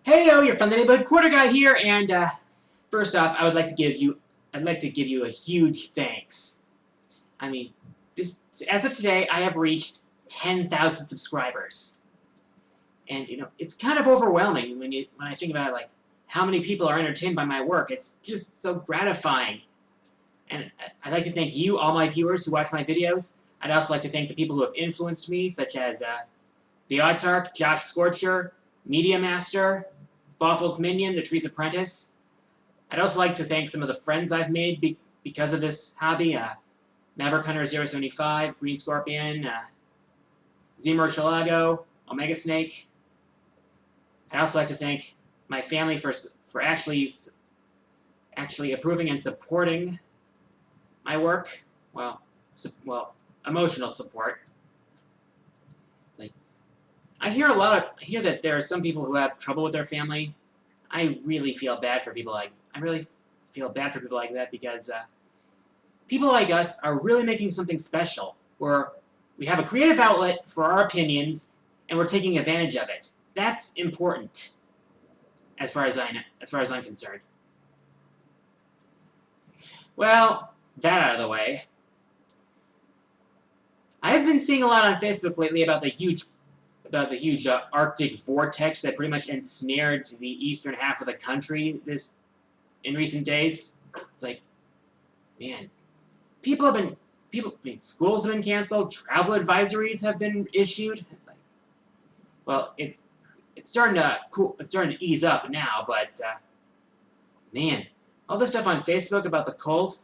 Heyo, your friendly neighborhood quarter guy here, and first off, I'd like to give you a huge thanks. I mean, as of today, I have reached 10,000 subscribers, and it's kind of overwhelming when I think about like how many people are entertained by my work. It's just so gratifying, and I'd like to thank you, all my viewers who watch my videos. I'd also like to thank the people who have influenced me, such as the Autark, Josh Scorcher, Media Master, Waffles Minion, the Tree's Apprentice. I'd also like to thank some of the friends I've made because of this hobby. Maverick Hunter 075, Green Scorpion, Zmurchalago, Omega Snake. I'd also like to thank my family for actually approving and supporting my work. Well, emotional support. I hear that there are some people who have trouble with their family. I really feel bad for people like that because people like us are really making something special, where we have a creative outlet for our opinions and we're taking advantage of it. That's important, as far as I'm concerned. Well, that out of the way, I have been seeing a lot on Facebook lately about the huge Arctic vortex that pretty much ensnared the eastern half of the country in recent days. It's like, man, schools have been canceled, travel advisories have been issued. It's like, well, it's starting to ease up now, but man, all this stuff on Facebook about the cold.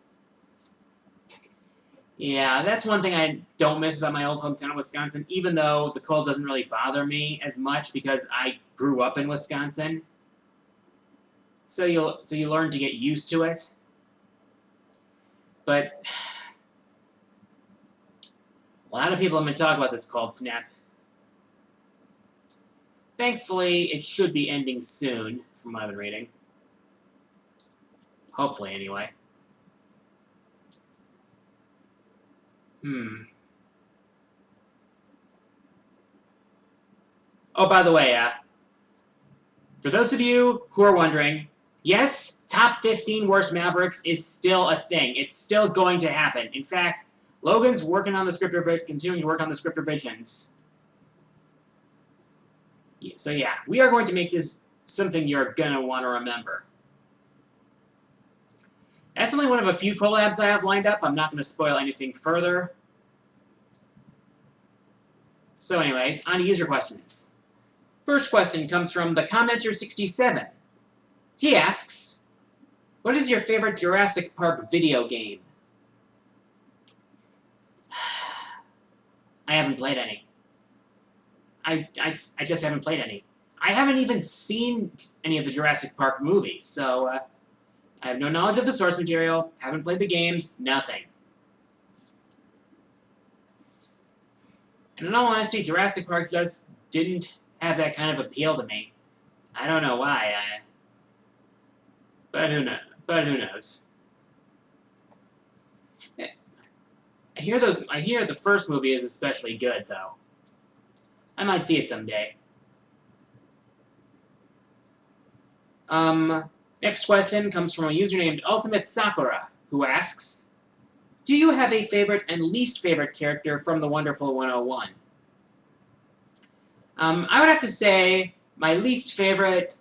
Yeah, that's one thing I don't miss about my old hometown of Wisconsin, even though the cold doesn't really bother me as much because I grew up in Wisconsin. So you learn to get used to it. But a lot of people have been talking about this cold snap. Thankfully, it should be ending soon, from what I've been reading. Hopefully, anyway. Oh, by the way, for those of you who are wondering, yes, top 15 worst Mavericks is still a thing. It's still going to happen. In fact, Logan's continuing to work on the script revisions. So yeah, we are going to make this something you're gonna want to remember. That's only one of a few collabs I have lined up. I'm not going to spoil anything further. So anyways, on to user questions. First question comes from the Commenter67. He asks, what is your favorite Jurassic Park video game? I haven't played any. I just haven't played any. I haven't even seen any of the Jurassic Park movies, so I have no knowledge of the source material, haven't played the games, nothing. And in all honesty, Jurassic Park just didn't have that kind of appeal to me. I don't know why, but who knows? I hear the first movie is especially good, though. I might see it someday. Next question comes from a user named Ultimate Sakura, who asks, do you have a favorite and least favorite character from the Wonderful 101? I would have to say my least favorite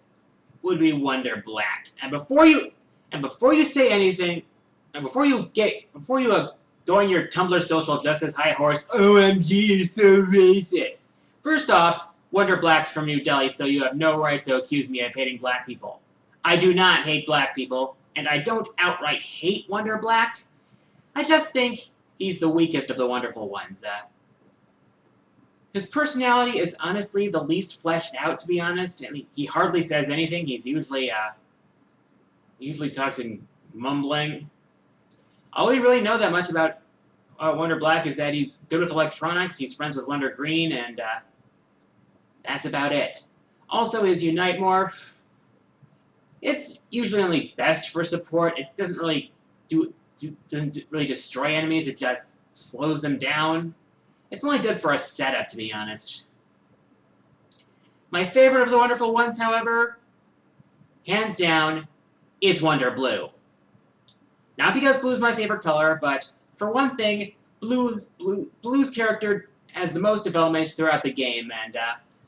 would be Wonder Black. And before you say anything, and before you go on your Tumblr social justice high horse, OMG, you're so racist. First off, Wonder Black's from New Delhi, so you have no right to accuse me of hating black people. I do not hate black people, and I don't outright hate Wonder Black. I just think he's the weakest of the wonderful ones. His personality is honestly the least fleshed out, to be honest. I mean, he hardly says anything. He's usually talks in mumbling. All we really know that much about Wonder Black is that he's good with electronics, he's friends with Wonder Green, and that's about it. Also, his Unite Morph, it's usually only best for support. It doesn't really destroy enemies, it just slows them down. It's only good for a setup, to be honest. My favorite of the wonderful ones, however, hands down, is Wonder Blue. Not because blue is my favorite color, but for one thing, Blue's character has the most development throughout the game, and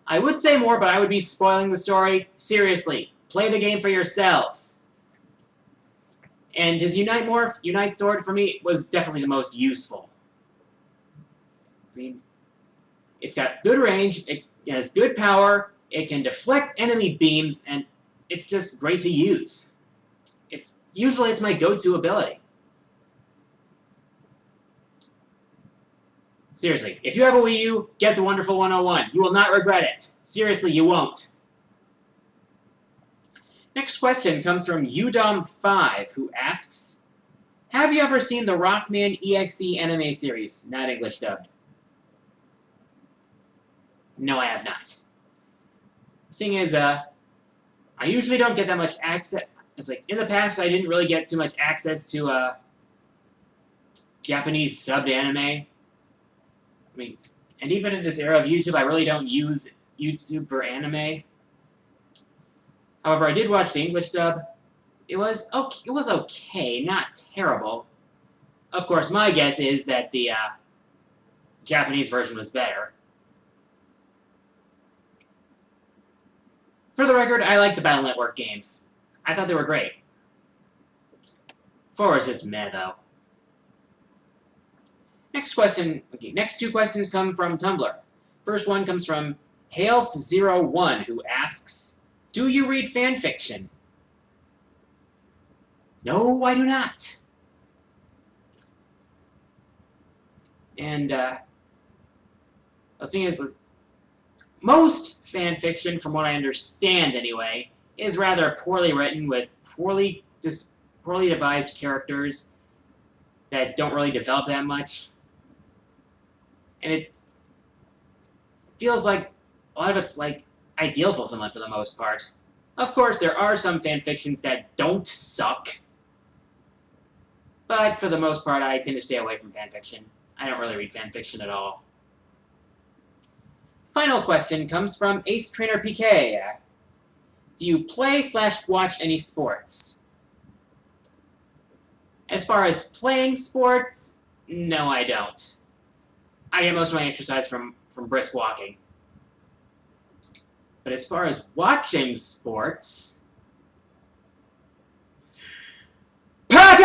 I would say more, but I would be spoiling the story. Seriously, play the game for yourselves. And his Unite Sword, for me, was definitely the most useful. I mean, it's got good range, it has good power, it can deflect enemy beams, and it's just great to use. Usually it's my go-to ability. Seriously, if you have a Wii U, get the Wonderful 101. You will not regret it. Seriously, you won't. Next question comes from Udom5, who asks, have you ever seen the Rockman.EXE anime series, not English dubbed? No, I have not. The thing is, I usually don't get that much access. It's like, in the past, I didn't really get too much access to Japanese subbed anime. I mean, and even in this era of YouTube, I really don't use YouTube for anime. However, I did watch the English dub. It was okay, not terrible. Of course, my guess is that the Japanese version was better. For the record, I like the Battle Network games. I thought they were great. 4 is just meh, though. Next question. Okay, next two questions come from Tumblr. First one comes from Health01, who asks, do you read fanfiction? No, I do not. And the thing is, most fanfiction, from what I understand anyway, is rather poorly written with poorly devised characters that don't really develop that much. And it feels like a lot of it's like ideal fulfillment for the most part. Of course, there are some fanfictions that don't suck, but for the most part, I tend to stay away from fanfiction. I don't really read fanfiction at all. Final question comes from Ace Trainer PK. Do you play/watch any sports? As far as playing sports, no, I don't. I get most of my exercise from brisk walking. But as far as watching sports, pack